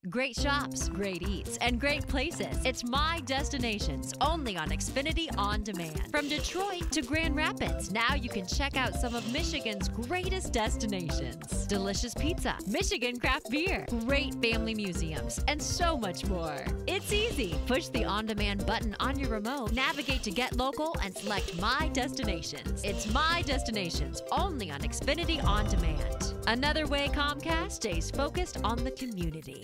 Great shops, great eats, and great places. It's My Destinations, only on Xfinity On Demand. From Detroit to Grand Rapids, now you can check out some of Michigan's greatest destinations. Delicious pizza, Michigan craft beer, great family museums, and so much more. It's easy. Push the On Demand button on your remote, navigate to Get Local, and select My Destinations. It's My Destinations, only on Xfinity On Demand. Another way Comcast stays focused on the community.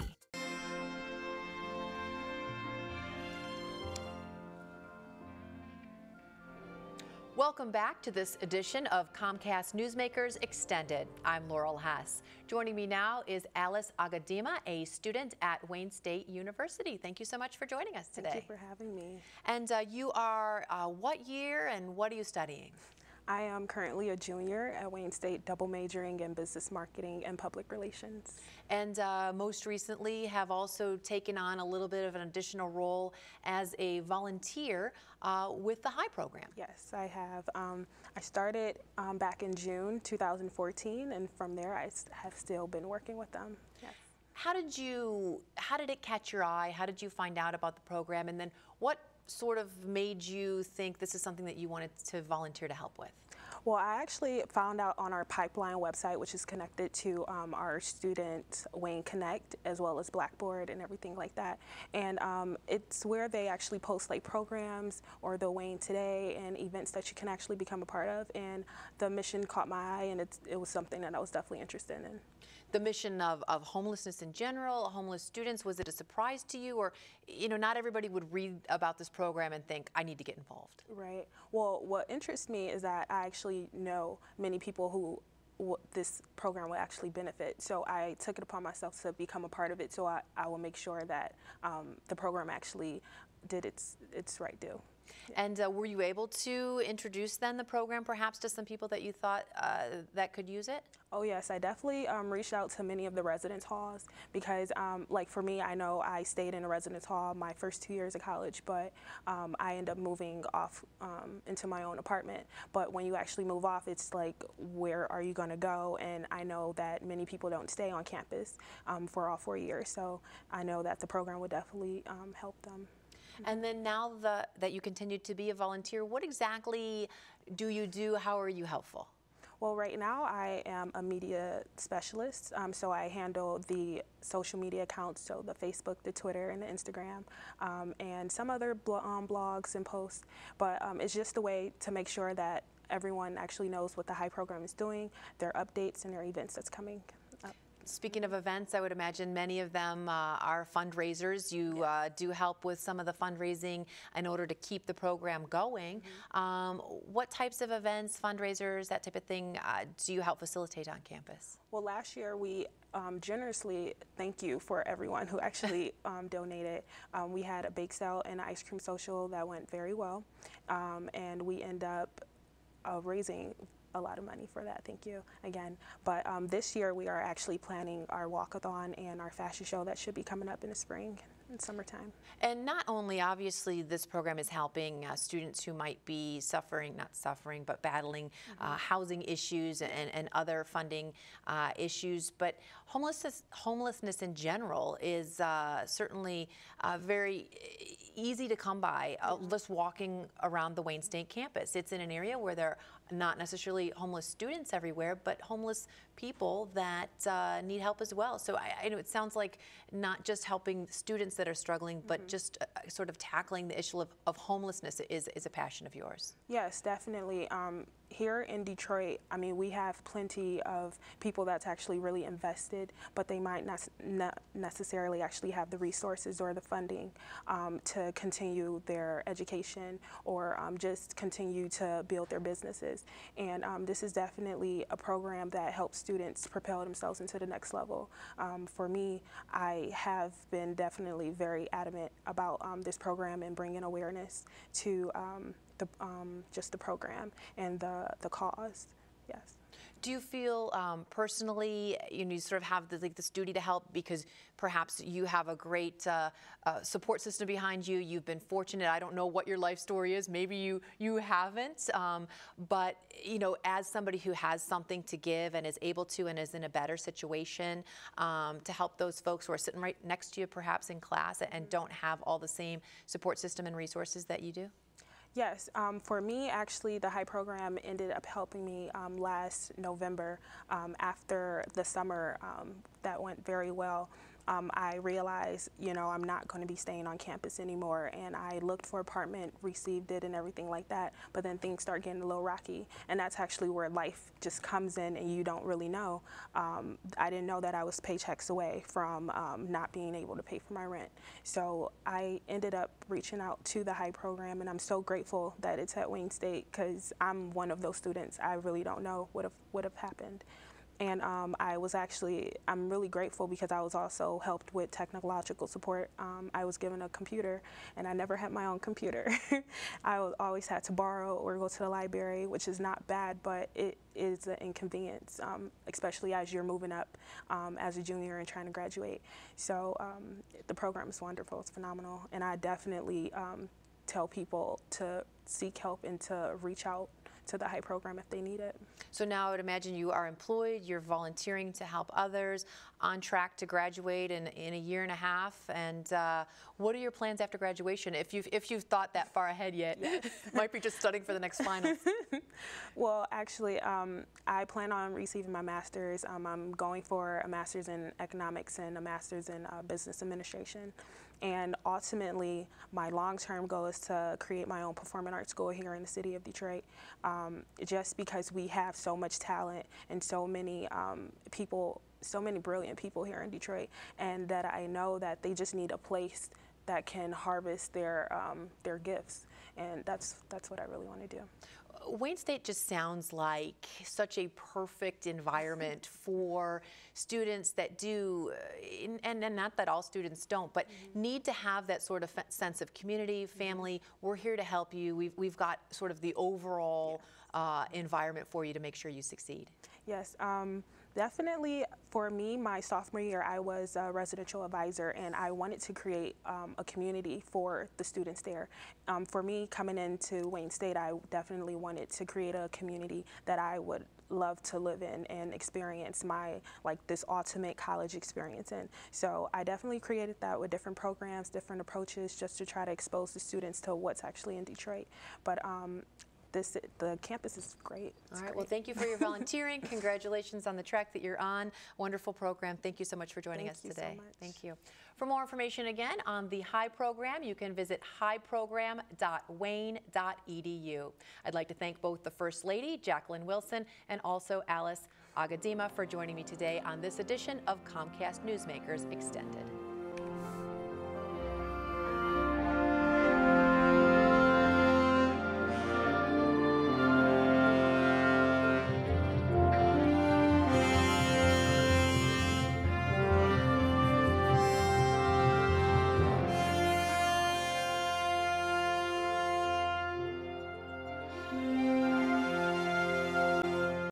Welcome back to this edition of Comcast Newsmakers Extended. I'm Laurel Hess. Joining me now is Alice Ogadinma, a student at Wayne State University. Thank you so much for joining us today. Thank you for having me. And you are what year and what are you studying? I am currently a junior at Wayne State, double majoring in business marketing and public relations. And most recently have also taken on a little bit of an additional role as a volunteer with the HIGH program. Yes, I have. I started back in June 2014, and from there I have still been working with them. Yes. How did it catch your eye? How did you find out about the program? And then what sort of made you think this is something that you wanted to volunteer to help with? Well, I actually found out on our Pipeline website, which is connected to our student Wayne Connect, as well as Blackboard and everything like that. And it's where they actually post like programs or the Wayne Today and events that you can actually become a part of. And the mission caught my eye, and it was something that I was definitely interested in. The mission of homelessness in general, homeless students, was it a surprise to you? Or, you know, not everybody would read about this program and think, I need to get involved. Right. Well, what interests me is that I actually know many people who this program will actually benefit. So I took it upon myself to become a part of it, so I will make sure that the program actually did its right due. And were you able to introduce then the program perhaps to some people that you thought that could use it? Oh yes, I definitely reached out to many of the residence halls because like for me, I know I stayed in a residence hall my first 2 years of college, but I ended up moving off into my own apartment. But when you actually move off, it's like, where are you going to go? And I know that many people don't stay on campus for all 4 years, so I know that the program would definitely help them. And then now that you continue to be a volunteer, what exactly do you do? How are you helpful? Well, right now I am a media specialist, so I handle the social media accounts, so the Facebook, the Twitter, and the Instagram, and some other blogs and posts. But it's just a way to make sure that everyone actually knows what the HIGH program is doing, their updates, and their events that's coming up. Speaking of events, I would imagine many of them are fundraisers. You do help with some of the fundraising in order to keep the program going. Mm-hmm. What types of events, fundraisers, that type of thing do you help facilitate on campus? Well, last year we generously, thank you for everyone who actually donated. We had a bake sale and an ice cream social that went very well, and we end up raising a lot of money for that, thank you again. But this year we are actually planning our walkathon and our fashion show that should be coming up in the spring and summertime. And not only, obviously, this program is helping students who might be but battling housing issues and other funding issues, but homelessness in general is certainly very easy to come by just walking around the Wayne State campus. It's in an area where there are not necessarily homeless students everywhere, but homeless people that need help as well. So I know it sounds like not just helping students that are struggling, but just sort of tackling the issue of homelessness is a passion of yours. Yes, definitely. Here in Detroit, I mean, we have plenty of people that's actually really invested, but they might not necessarily actually have the resources or the funding to continue their education or just continue to build their businesses. And this is definitely a program that helps students propel themselves into the next level. For me, I have been definitely very adamant about this program and bringing awareness to just the program and the cause. Yes. Do you feel personally, you sort of have this duty to help because perhaps you have a great support system behind you? You've been fortunate. I don't know what your life story is. Maybe you haven't. But as somebody who has something to give and is able to and is in a better situation to help those folks who are sitting right next to you, perhaps in class, and don't have all the same support system and resources that you do. Yes, for me, actually, the HIGH program ended up helping me last November after the summer. That went very well. I realized, I'm not going to be staying on campus anymore, and I looked for an apartment, received it, and everything like that, but then things start getting a little rocky, and that's actually where life just comes in and you don't really know. I didn't know that I was paychecks away from not being able to pay for my rent. So I ended up reaching out to the HIGH program, and I'm so grateful that it's at Wayne State, because I'm one of those students. I really don't know what would have happened. And I'm really grateful because I was also helped with technological support. I was given a computer, and I never had my own computer. I always had to borrow or go to the library, which is not bad, but it is an inconvenience, especially as you're moving up as a junior and trying to graduate. So the program is wonderful, it's phenomenal, and I definitely tell people to seek help and to reach out to the HIGH program if they need it. So now I would imagine you are employed, you're volunteering to help others, on track to graduate in a year and a half. And what are your plans after graduation? If you've thought that far ahead yet, yes. Might be just studying for the next finals. Well, actually, I plan on receiving my master's. I'm going for a master's in economics and a master's in business administration. And ultimately, my long-term goal is to create my own performing arts school here in the city of Detroit. Just because we have so much talent and so many people, so many brilliant people here in Detroit, and that I know that they just need a place that can harvest their gifts, and that's what I really want to do. Wayne State just sounds like such a perfect environment for students that do, and not that all students don't, but need to have that sort of sense of community, family. We're here to help you. We've got sort of the overall environment for you to make sure you succeed. Yes. Definitely, for me, my sophomore year, I was a residential advisor, and I wanted to create a community for the students there. For me, coming into Wayne State, I definitely wanted to create a community that I would love to live in and experience this ultimate college experience in. So I definitely created that with different programs, different approaches, just to try to expose the students to what's actually in Detroit. But the campus is great. All right, well, thank you for your volunteering. Congratulations on the track that you're on. Wonderful program. Thank you so much for joining us today. Thank you so much. Thank you. For more information again on the HIGH program, you can visit highprogram.wayne.edu. I'd like to thank both the First Lady, Jacqueline Wilson, and also Alice Ogadinma for joining me today on this edition of Comcast Newsmakers Extended.